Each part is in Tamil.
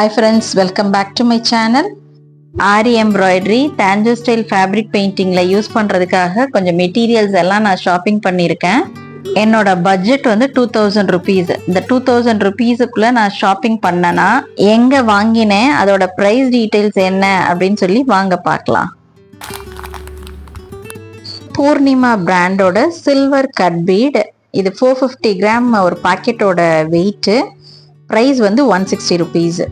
Hi friends, welcome back to my channel. Aari embroidery Tanjore style fabric பெயிண்டிங்ல யூஸ் பண்றதுக்காக கொஞ்சம் மெட்டீரியல்ஸ் எல்லாம் நான் ஷாப்பிங் பண்ணியிருக்கேன். என்னோட பட்ஜெட் வந்து 2000 ருபீஸ். இந்த 2000 ருபீஸுக்குள்ள நான் ஷாப்பிங் பண்ணனா எங்க வாங்கினேன், அதோட பிரைஸ் டீடைல்ஸ் என்ன அப்படின்னு சொல்லி வாங்க பார்க்கலாம். பூர்ணிமா பிராண்டோட சில்வர் கட் பீட், இது 450 கிராம் ஒரு பாக்கெட்டோட வெயிட். பிரைஸ் வந்து 160 ருபீஸ்.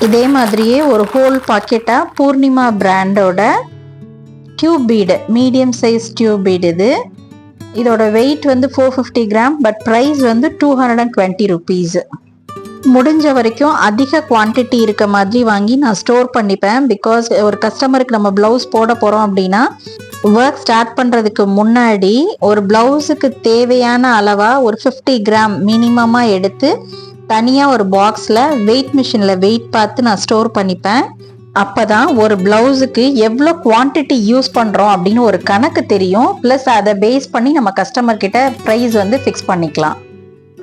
இதே மாதிரியே ஒரு ஹோல் பாக்கெட்டா பூர்ணிமா பிராண்டோட tube bead, medium size tube bead. இதோட வெயிட் வந்து 450 கிராம், பட் ப்ரைஸ் வந்து 220 ருபீஸ். முடிஞ்ச வரைக்கும் அதிக குவான்டிட்டி இருக்க மாதிரி வாங்கி நான் ஸ்டோர் பண்ணிப்பேன். பிகாஸ் ஒரு கஸ்டமருக்கு நம்ம பிளவுஸ் போட போகிறோம் அப்படின்னா ஒர்க் ஸ்டார்ட் பண்ணுறதுக்கு முன்னாடி ஒரு பிளவுஸுக்கு தேவையான அளவாக ஒரு 50 கிராம் மினிமமாக எடுத்து தனியாக ஒரு பாக்ஸில் வெயிட் மிஷினில் வெயிட் பார்த்து நான் ஸ்டோர் பண்ணிப்பேன். அப்போ தான் ஒரு ப்ளவுஸுக்கு எவ்வளோ குவான்டிட்டி யூஸ் பண்ணுறோம் அப்படின்னு ஒரு கணக்கு தெரியும். ப்ளஸ் அதை பேஸ் பண்ணி நம்ம கஸ்டமர்கிட்ட ப்ரைஸ் வந்து ஃபிக்ஸ் பண்ணிக்கலாம்.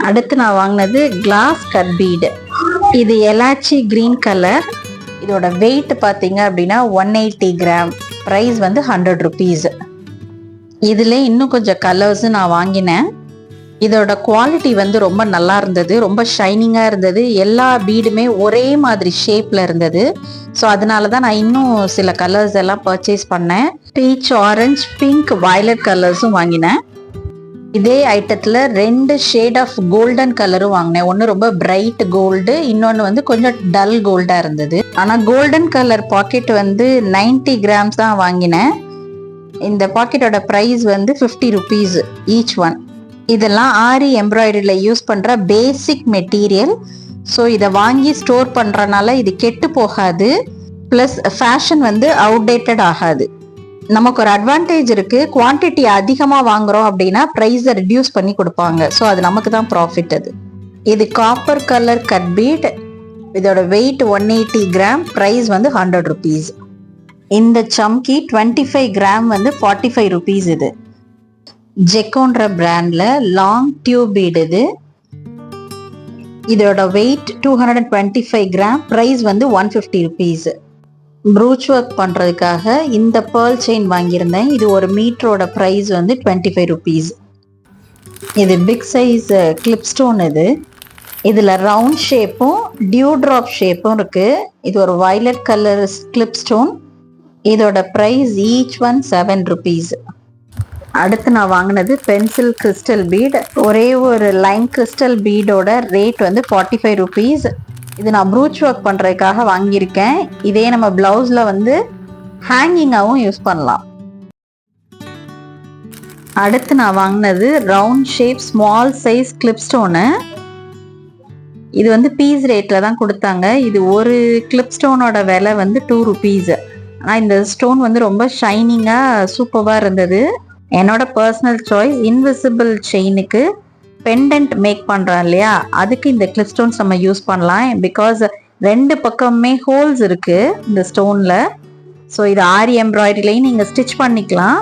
அடுத்து நான் வாங்கினது கிளாஸ் கட் பீடு. இது எலாச்சி க்ரீன் கலர். இதோட வெயிட் பார்த்தீங்க அப்படின்னா 180 கிராம். ப்ரைஸ் வந்து 100 ருபீஸ். இதில் இன்னும் கொஞ்சம் கலர்ஸு நான் வாங்கினேன். இதோட குவாலிட்டி வந்து ரொம்ப நல்லா இருந்தது, ரொம்ப ஷைனிங்காக இருந்தது. எல்லா பீடுமே ஒரே மாதிரி ஷேப்பில் இருந்தது. ஸோ அதனால தான் நான் இன்னும் சில கலர்ஸ் எல்லாம் பர்ச்சேஸ் பண்ணேன். பீச், ஆரஞ்ச், பிங்க், வயலட் கலர்ஸும் வாங்கினேன். இதே ஐட்டத்தில் 2 ஷேட் ஆஃப் கோல்டன் கலரும் வாங்கினேன். ஒன்று ரொம்ப பிரைட் கோல்டு, இன்னொன்று வந்து கொஞ்சம் டல் கோல்டாக இருந்தது. ஆனால் கோல்டன் கலர் பாக்கெட் வந்து 90 கிராம்ஸ் தான் வாங்கினேன். இந்த பாக்கெட்டோட ப்ரைஸ் வந்து 50 ருபீஸ் ஈச் ஒன். இதெல்லாம் ஆரி எம்ப்ராய்டரியில் யூஸ் பண்ணுற பேசிக் மெட்டீரியல். ஸோ இதை வாங்கி ஸ்டோர் பண்ணுறனால இது கெட்டு போகாது. ப்ளஸ் ஃபேஷன் வந்து அவுடேட்டட் ஆகாது. நமக்கு ஒரு அட்வான்டேஜ் இருக்குது. குவான்டிட்டி அதிகமாக வாங்குகிறோம் அப்படின்னா ப்ரைஸை ரிடியூஸ் பண்ணி கொடுப்பாங்க. ஸோ அது நமக்கு தான் ப்ராஃபிட். இது காப்பர் கலர் கட் பீட். இதோட வெயிட் 180 கிராம். ப்ரைஸ் வந்து 100 ருபீஸ். இந்த சம்கி 25 கிராம் வந்து 45 ருபீஸ். இது ஜெக்கோன்ற பிராண்ட்ல லாங் டியூப் பீடு. இதோட வெயிட் 225 கிராம். ப்ரைஸ் வந்து 150 ருபீஸ். ப்ரூச் ஒர்க் பண்ணுறதுக்காக இந்த பேர்ல் செயின் வாங்கியிருந்தேன். இது ஒரு மீட்டரோட ப்ரைஸ் வந்து 25 ருபீஸ். இது பிக் சைஸ் கிளிப் ஸ்டோன். இதில் ரவுண்ட் ஷேப்பும் டியூ ட்ராப் ஷேப்பும் இருக்குது. இது ஒரு வயலட் கலர் கிளிப் ஸ்டோன். இதோட ப்ரைஸ் ஈச் ஒன் 7 ருபீஸ். அடுத்து நான் வாங்கினது பென்சில் கிறிஸ்டல் பீட். ஒரே ஒரு லைன் கிறிஸ்டல் பீடோட ரேட் வந்து 45 ருபீஸ். இது நான் ப்ரூச் ஒர்க் பண்ணுறதுக்காக வாங்கியிருக்கேன். இதே நம்ம ப்ளவுஸில் வந்து ஹேங்கிங்காகவும் யூஸ் பண்ணலாம். அடுத்து நான் வாங்கினது round shape small size clip stone. இது வந்து பீஸ் ரேட்டில் தான் கொடுத்தாங்க. இது ஒரு கிளிப் ஸ்டோனோட விலை வந்து 2 ருபீஸ். ஆனால் இந்த ஸ்டோன் வந்து ரொம்ப ஷைனிங்காக சூப்பராக இருந்தது. என்னோட பர்சனல் சாய்ஸ். இன்விசிபிள் செயினுக்கு பெண்டன்ட் மேக் பண்ணுறோம் இல்லையா, அதுக்கு இந்த கிளிப் ஸ்டோன்ஸ் நம்ம யூஸ் பண்ணலாம். பிகாஸ் 2 பக்கமுமே ஹோல்ஸ் இருக்குது இந்த ஸ்டோனில். ஸோ இது ஆரி எம்ப்ராய்டரிலையும் நீங்கள் ஸ்டிச் பண்ணிக்கலாம்.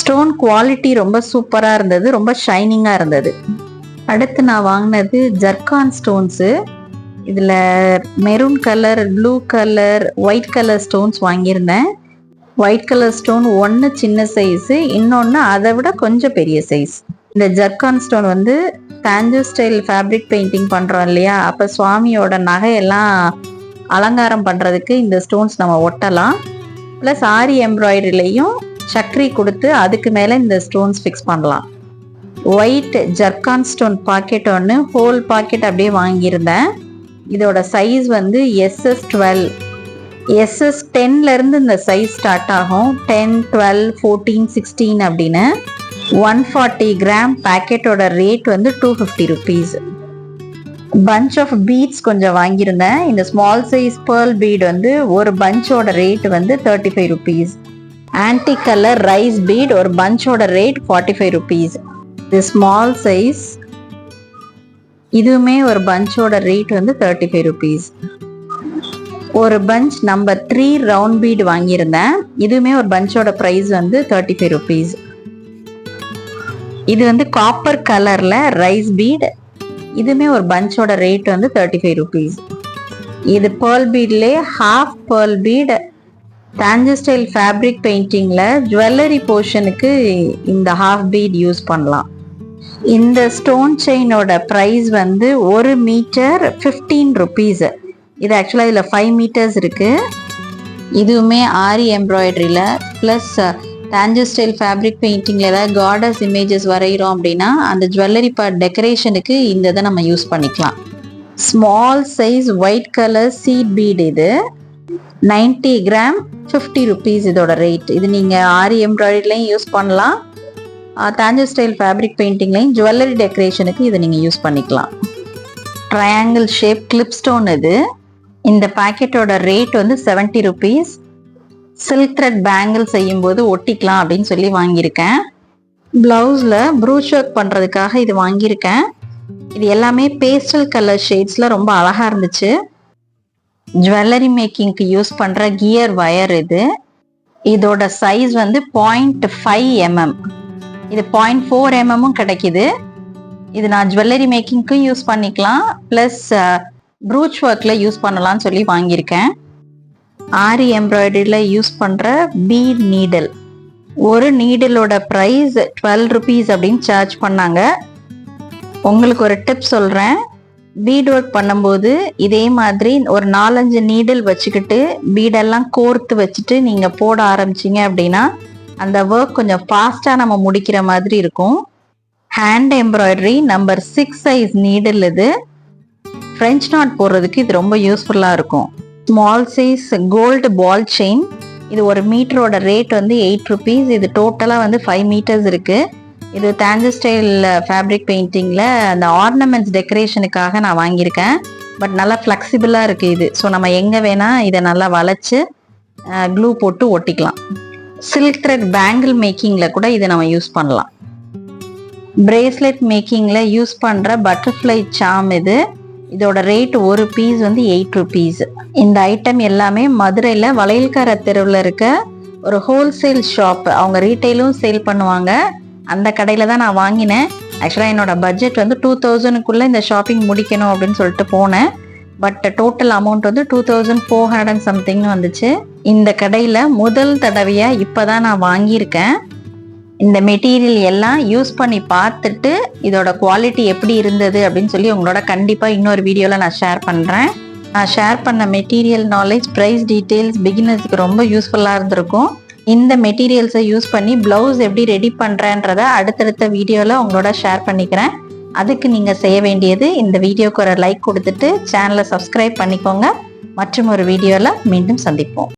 ஸ்டோன் குவாலிட்டி ரொம்ப சூப்பராக இருந்தது, ரொம்ப ஷைனிங்காக இருந்தது. அடுத்து நான் வாங்கினது ஜர்கான் ஸ்டோன்ஸு. இதில் maroon colour, blue colour, white colour stones வாங்கியிருந்தேன். ஒயிட் கலர் ஸ்டோன் ஒன்று சின்ன சைஸு, இன்னொன்று அதை விட கொஞ்சம் பெரிய சைஸ். இந்த ஜர்கான் ஸ்டோன் வந்து தாஞ்சோ ஸ்டைல் ஃபேப்ரிக் பெயிண்டிங் பண்ணுறோம் இல்லையா, அப்போ சுவாமியோட நகையெல்லாம் அலங்காரம் பண்ணுறதுக்கு இந்த ஸ்டோன்ஸ் நம்ம ஒட்டலாம். ப்ளஸ் ஆரி எம்ப்ராய்டரிலையும் சக்கரி கொடுத்து அதுக்கு மேலே இந்த ஸ்டோன்ஸ் ஃபிக்ஸ் பண்ணலாம். ஒயிட் ஜர்கான் ஸ்டோன் பாக்கெட் ஒன்று ஹோல் பாக்கெட் அப்படியே வாங்கியிருந்தேன். இதோட சைஸ் வந்து SS12. SS10லேருந்து இந்த சைஸ் ஸ்டார்ட் ஆகும். 10, 12, 14, 16 அப்படின்னு. 140 கிராம் பேக்கெட்டோட ரேட் வந்து 250 ருபீஸ். பஞ்ச் ஆஃப் பீட்ஸ் கொஞ்சம் வாங்கியிருந்தேன். இந்த ஸ்மால் சைஸ் பேர்ல் பீட் வந்து ஒரு பஞ்சோட ரேட் வந்து 35 ருபீஸ். ஆன்டி கலர் ரைஸ் பீட் ஒரு பஞ்சோட ரேட் 45 ருபீஸ். இது ஸ்மால் சைஸ். இதுவுமே ஒரு பஞ்சோட ரேட் வந்து 35 ருபீஸ். ஒரு பஞ்ச் நம்பர் 3 ரவுண்ட் பீட் வாங்கியிருந்தேன். இதுவுமே ஒரு பஞ்சோட ப்ரைஸ் வந்து 35 ருபீஸ். இது வந்து காப்பர் கலரில் ரைஸ் பீட். இதுவுமே ஒரு பஞ்சோட ரேட் வந்து 35 ருபீஸ். இது பேர்ல் பீட்லேயே half pearl bead Tanjore style fabric பெயிண்டிங்ல ஜுவல்லரி போர்ஷனுக்கு இந்த ஹாஃப் பீட் யூஸ் பண்ணலாம். இந்த ஸ்டோன் செயினோட ப்ரைஸ் வந்து 1 மீட்டர் 15 ருபீஸ். இது ஆக்சுவலாக இதில் 5 மீட்டர்ஸ் இருக்கு. இதுவுமே ஆரி எம்ப்ராய்டரியில் ப்ளஸ் தாஞ்சர் ஸ்டைல் ஃபேப்ரிக் பெயிண்டிங்கில் ஏதாவது காடஸ் இமேஜஸ் வரைகிறோம் அப்படின்னா அந்த ஜுவல்லரி பார்ட் டெக்கரேஷனுக்கு இந்த இதை நம்ம யூஸ் பண்ணிக்கலாம். Small size white colour seed bead. இது 90 கிராம் 50 ருபீஸ் இதோட ரேட். இது நீங்கள் ஆரி எம்ப்ராய்டரிலையும் யூஸ் பண்ணலாம், தாஞ்சர் ஸ்டைல் ஃபேப்ரிக் பெயிண்டிங்லையும் ஜுவல்லரி டெக்கரேஷனுக்கு இதை நீங்கள் யூஸ் பண்ணிக்கலாம். ட்ரையாங்கிள் ஷேப் கிளிப் ஸ்டோன் இது. இந்த பாக்கெட்டோட ரேட் வந்து 70 ருபீஸ். சில்க் த்ரெட் பேங்கிள் செய்யும்போது ஒட்டிக்கலாம் அப்படின்னு சொல்லி வாங்கியிருக்கேன். ப்ளவுஸில் ப்ரூச் ஒர்க் பண்ணுறதுக்காக இது வாங்கியிருக்கேன். இது எல்லாமே பேஸ்டல் கலர் ஷேட்ஸில் ரொம்ப அழகாக இருந்துச்சு. ஜுவல்லரி மேக்கிங்க்கு யூஸ் பண்ணுற கியர் வயர் இது. இதோட சைஸ் வந்து 0.5 mm. இது 0.4 mm கிடைக்குது. இது நான் ஜுவல்லரி மேக்கிங்க்கும் யூஸ் பண்ணிக்கலாம், ப்ளஸ் ப்ரூச் ஒர்க்கில் யூஸ் பண்ணலாம்னு சொல்லி வாங்கியிருக்கேன். ஆரி எம்ப்ராய்டரியில் யூஸ் பண்ணுற பீட் நீடில். ஒரு நீடிலோட ப்ரைஸ் 12 ருபீஸ் அப்படின்னு சார்ஜ் பண்ணாங்க. உங்களுக்கு ஒரு டிப் சொல்கிறேன். பீட் ஒர்க் பண்ணும்போது இதே மாதிரி ஒரு 4-5 நீடில் வச்சுக்கிட்டு பீடெல்லாம் கோர்த்து வச்சுட்டு நீங்கள் போட ஆரம்பிச்சிங்க அப்படின்னா அந்த ஒர்க் கொஞ்சம் ஃபாஸ்ட்டாக நம்ம முடிக்கிற மாதிரி இருக்கும். Hand embroidery number 6 size needle. இது ஃப்ரெஞ்ச் நாட் போடுறதுக்கு இது ரொம்ப யூஸ்ஃபுல்லாக இருக்கும். Small size gold ball chain. இது 1 மீட்டரோட ரேட் வந்து 8 ருபீஸ். இது டோட்டலாக வந்து 5 மீட்டர்ஸ் இருக்குது. இது தாஞ்சர் ஸ்டைல் ஃபேப்ரிக் பெயிண்டிங்கில் அந்த ஆர்னமெண்ட்ஸ் டெக்கரேஷனுக்காக நான் வாங்கியிருக்கேன். பட் நல்லா ஃப்ளெக்சிபிளாக இருக்குது இது. ஸோ நம்ம எங்கே வேணால் இதை நல்லா வளைச்சு க்ளூ போட்டு ஒட்டிக்கலாம். சில்க் த்ரெட் பேங்கிள் மேக்கிங்கில் கூட இதை நம்ம யூஸ் பண்ணலாம். பிரேஸ்லெட் மேக்கிங்கில் யூஸ் பண்ணுற பட்டர்ஃப்ளை சாம் இது. இதோட ரேட் ஒரு பீஸ் வந்து 8 ருபீஸ். இந்த ஐட்டம் எல்லாமே மதுரையில் வளையல்கார தெருவில் இருக்க ஒரு ஹோல்சேல் ஷாப், அவங்க ரீட்டைலும் சேல் பண்ணுவாங்க, அந்த கடையில் தான் நான் வாங்கினேன். ஆக்சுவலாக என்னோட பட்ஜெட் வந்து 2000க்குள்ளே இந்த ஷாப்பிங் முடிக்கணும் அப்படின்னு சொல்லிட்டு போனேன். பட் டோட்டல் அமௌண்ட் வந்து 2400 and சம்திங்னு வந்துச்சு. இந்த கடையில் முதல் தடவையாக இப்போ தான் நான் வாங்கியிருக்கேன். இந்த மெட்டீரியல் எல்லாம் யூஸ் பண்ணி பார்த்துட்டு இதோட குவாலிட்டி எப்படி இருந்தது அப்படின்னு சொல்லி உங்களோட கண்டிப்பாக இன்னொரு வீடியோவில் நான் ஷேர் பண்ணுறேன். நான் ஷேர் பண்ண மெட்டீரியல் நாலேஜ், ப்ரைஸ் டீட்டெயில்ஸ் பிகினர்ஸ்க்கு ரொம்ப யூஸ்ஃபுல்லாக இருந்திருக்கும். இந்த மெட்டீரியல்ஸை யூஸ் பண்ணி ப்ளவுஸ் எப்படி ரெடி பண்ணுறேன்றதை அடுத்தடுத்த வீடியோவில் உங்களோட ஷேர் பண்ணிக்கிறேன். அதுக்கு நீங்கள் செய்ய வேண்டியது இந்த வீடியோக்கு ஒரு லைக் கொடுத்துட்டு சேனலை சப்ஸ்கிரைப் பண்ணிக்கோங்க. மற்றும் ஒரு வீடியோவில் மீண்டும் சந்திப்போம்.